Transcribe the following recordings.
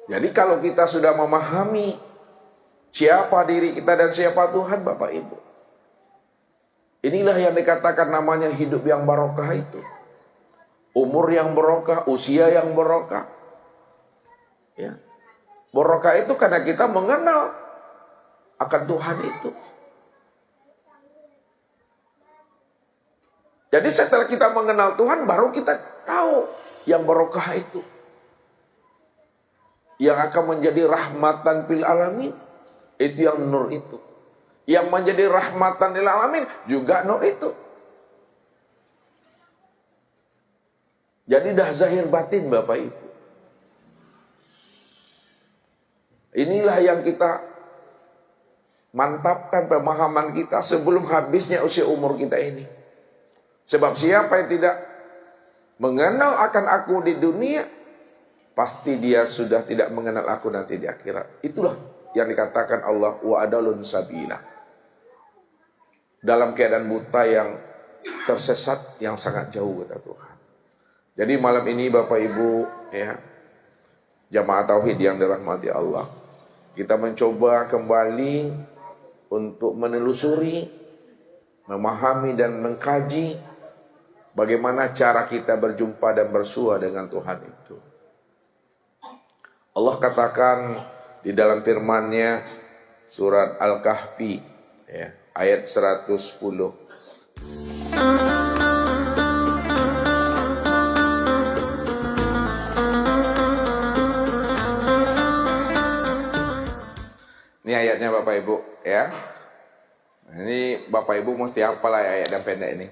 Jadi kalau kita sudah memahami siapa diri kita dan siapa Tuhan, Bapak Ibu, inilah yang dikatakan namanya hidup yang barokah itu. Umur yang barokah, usia yang barokah. Ya. Barokah itu karena kita mengenal akan Tuhan itu. Jadi setelah kita mengenal Tuhan, baru kita tahu yang barokah itu. Yang akan menjadi rahmatan fil alamin, itu yang nur itu. Yang menjadi rahmatan lil alamin juga nur itu. Jadi dah zahir batin, Bapak Ibu. Inilah yang kita mantapkan pemahaman kita sebelum habisnya usia umur kita ini. Sebab siapa yang tidak mengenal akan aku di dunia, pasti dia sudah tidak mengenal aku nanti di akhirat. Itulah yang dikatakan Allah wa adalun sabila. Dalam keadaan buta yang tersesat yang sangat jauh kata Tuhan. Jadi malam ini Bapak Ibu ya, jamaah tauhid yang dirahmati Allah, kita mencoba kembali untuk menelusuri, memahami dan mengkaji bagaimana cara kita berjumpa dan bersua dengan Tuhan itu. Allah katakan di dalam firman-Nya surat Al-Kahfi ya, ayat 110. Ini ayatnya Bapak Ibu ya. Ini Bapak Ibu mesti hafal ayat yang pendek ini.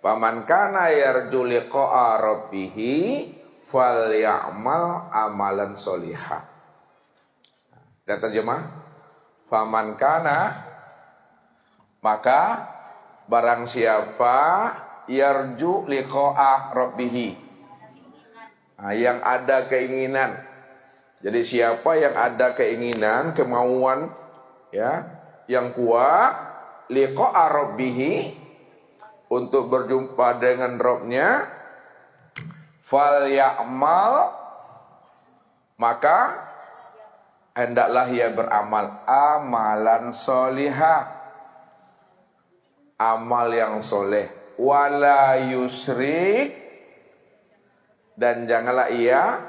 Faman kana yarju liqa'a rabbih falyamal amalan sholihah. Dan terjemah, faman kana, maka barang siapa yarju liqa'a rabbih, yang ada keinginan. Jadi siapa yang ada keinginan, kemauan ya, yang kuat liqa'a rabbih, untuk berjumpa dengan Rabb-Nya, fal ya'mal, maka hendaklah ia beramal amalan solihah, amal yang soleh, wala yusrik, dan janganlah ia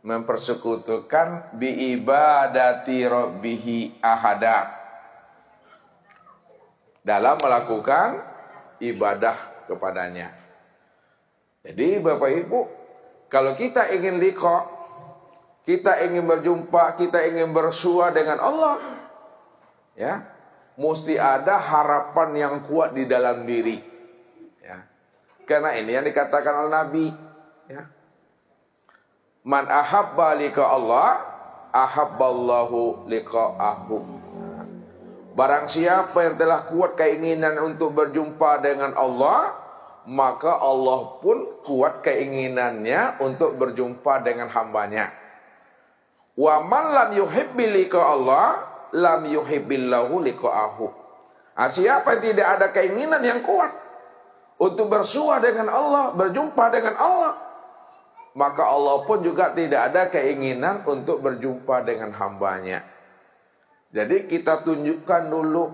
mempersekutukan bi ibadati rabbihi ahada, dalam melakukan ibadah kepadanya. Jadi Bapak Ibu, kalau kita ingin liqa, kita ingin berjumpa, kita ingin bersua dengan Allah, ya, mesti ada harapan yang kuat di dalam diri. Ya. Karena ini yang dikatakan oleh Nabi, ya. Man ahabba liqa Allah, ahabballahu liqa'ahu. Barang siapa yang telah kuat keinginan untuk berjumpa dengan Allah, maka Allah pun kuat keinginannya untuk berjumpa dengan hambanya. Wa man lam yuhibbi liqa Allah, lam yuhibbillahu liqa'ahu. Siapa yang tidak ada keinginan yang kuat untuk bersua dengan Allah, berjumpa dengan Allah, maka Allah pun juga tidak ada keinginan untuk berjumpa dengan hambanya. Jadi kita tunjukkan dulu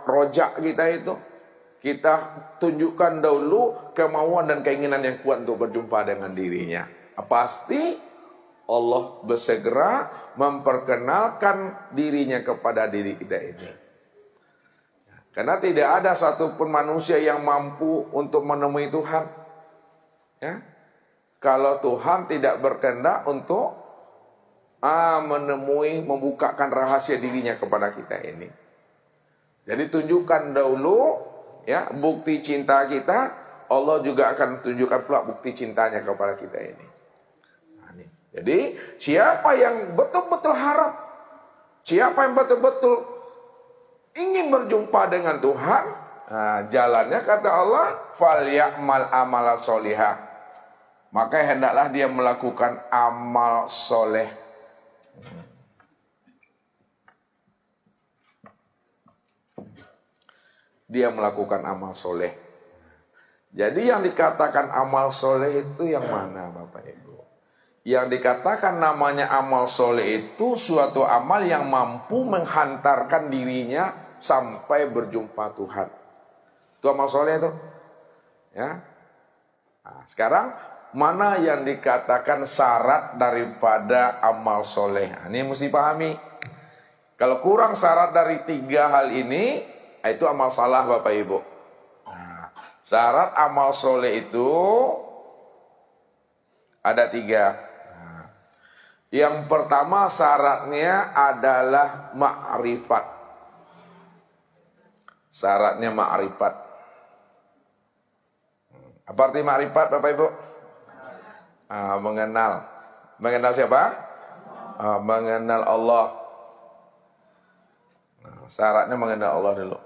rojak kita itu. Kita tunjukkan dulu kemauan dan keinginan yang kuat untuk berjumpa dengan dirinya. Pasti Allah bersegera memperkenalkan dirinya kepada diri kita ini. Karena tidak ada satupun manusia yang mampu untuk menemui Tuhan, ya, kalau Tuhan tidak berkehendak untuk menemui, membukakan rahasia dirinya kepada kita ini. Jadi tunjukkan dahulu ya bukti cinta kita, Allah juga akan tunjukkan pula bukti cintanya kepada kita ini. Jadi siapa yang betul-betul harap, siapa yang betul-betul ingin berjumpa dengan Tuhan, jalannya kata Allah, fal ya'mal amala solihah, maka hendaklah dia melakukan amal soleh. Dia melakukan amal soleh. Jadi yang dikatakan amal soleh itu yang mana Bapak Ibu? Yang dikatakan namanya amal soleh itu suatu amal yang mampu menghantarkan dirinya sampai berjumpa Tuhan. Itu amal soleh itu. Ya. Nah, sekarang mana yang dikatakan syarat daripada amal soleh? Nah, ini mesti pahami. Kalau kurang syarat dari 3 hal ini, itu amal salah Bapak Ibu. Nah, syarat amal soleh itu ada 3. Yang pertama syaratnya adalah ma'rifat. Syaratnya ma'rifat. Apa arti ma'rifat Bapak Ibu? Mengenal. Mengenal siapa? Mengenal Allah. Syaratnya mengenal Allah dulu.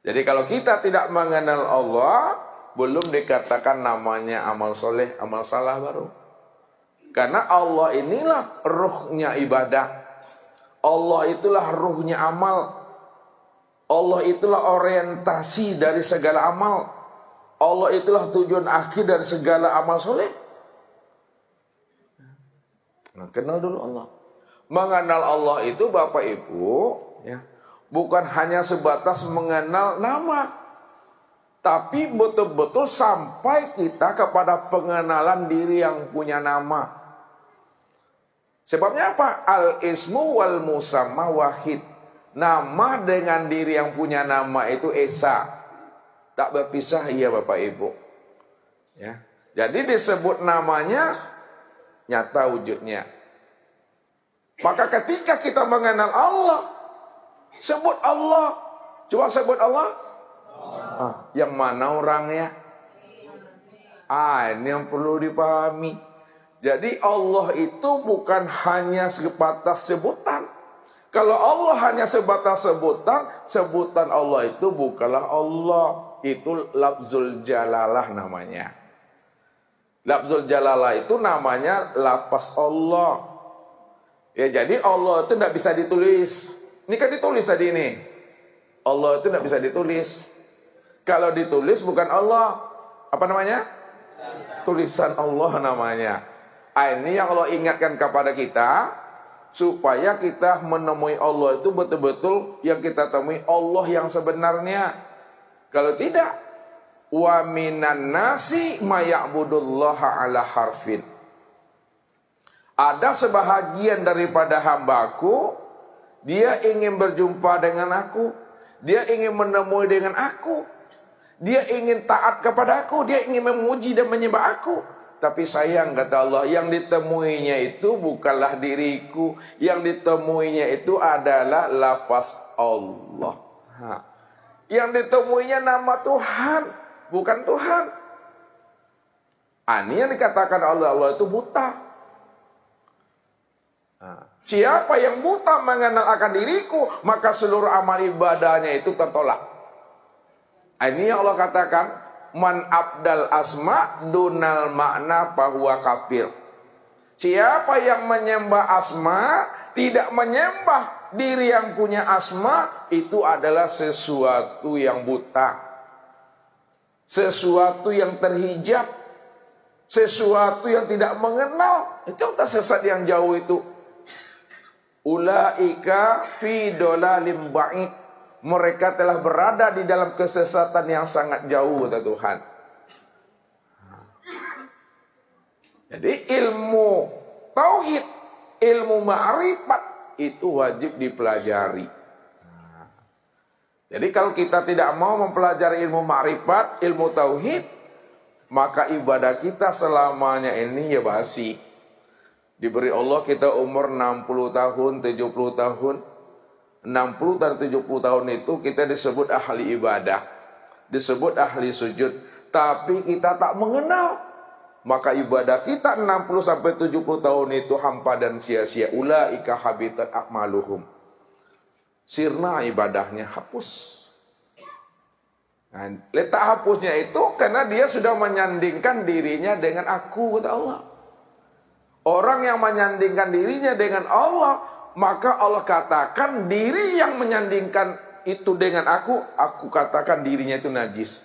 Jadi kalau kita tidak mengenal Allah, belum dikatakan namanya amal soleh, amal salah baru. Karena Allah inilah ruhnya ibadah. Allah itulah ruhnya amal. Allah itulah orientasi dari segala amal. Allah itulah tujuan akhir dari segala amal soleh. Nah, kenal dulu Allah. Mengenal Allah itu Bapak Ibu, ya, bukan hanya sebatas mengenal nama, tapi betul-betul sampai kita kepada pengenalan diri yang punya nama. Sebabnya apa? Al-ismu wal musamma wahid. Nama dengan diri yang punya nama itu esa. Tak berpisah, iya Bapak Ibu. Ya. Jadi disebut namanya, nyata wujudnya. Maka ketika kita mengenal Allah, sebut Allah. Coba sebut Allah. Yang mana orangnya? Ini yang perlu dipahami. Jadi Allah itu bukan hanya sebatas sebutan. Kalau Allah hanya sebatas sebutan, sebutan Allah itu bukanlah Allah. Itu lafzul jalalah namanya. Lafzul jalalah itu namanya lafaz Allah. Ya, jadi Allah itu tidak bisa ditulis. Ini kan ditulis tadi ini. Allah itu tidak bisa ditulis. Kalau ditulis bukan Allah. Apa namanya? Tulisan Allah namanya. Ini yang Allah ingatkan kepada kita, supaya kita menemui Allah itu betul-betul yang kita temui Allah yang sebenarnya. Kalau tidak, wa minan nasi maya'budullaha ala harfin. Ada sebahagian daripada hambaku, dia ingin berjumpa dengan aku, dia ingin menemui dengan aku, dia ingin taat kepada aku, dia ingin memuji dan menyembah aku. Tapi sayang kata Allah, yang ditemuinya itu bukanlah diriku, yang ditemuinya itu adalah lafaz Allah. Yang ditemuinya nama Tuhan, bukan Tuhan. Ini yang dikatakan Allah itu buta. Siapa yang buta mengenal akan diriku, maka seluruh amal ibadahnya itu tertolak. Ini yang Allah katakan, man abdal asma dunal makna bahwa kafir. Siapa yang menyembah asma, tidak menyembah diri yang punya asma, itu adalah sesuatu yang buta, sesuatu yang terhijab, sesuatu yang tidak mengenal. Itu tersesat yang jauh itu. Ulaika fi dolalim ba'id. Mereka telah berada di dalam kesesatan yang sangat jauh, kata Tuhan. Jadi ilmu tauhid, ilmu ma'rifat itu wajib dipelajari. Jadi kalau kita tidak mau mempelajari ilmu ma'rifat, ilmu tauhid, maka ibadah kita selamanya ini ya basi. Diberi Allah kita umur 60 tahun, 70 tahun. 60 dan 70 tahun itu kita disebut ahli ibadah, disebut ahli sujud, tapi kita tak mengenal, maka ibadah kita 60 sampai 70 tahun itu hampa dan sia-sia. Ulaika habitat a'maluhum. Sirna ibadahnya, hapus. Nah, letak hapusnya itu karena dia sudah menyandingkan dirinya dengan aku, kata Allah. Orang yang menyandingkan dirinya dengan Allah, maka Allah katakan diri yang menyandingkan itu dengan aku katakan dirinya itu najis.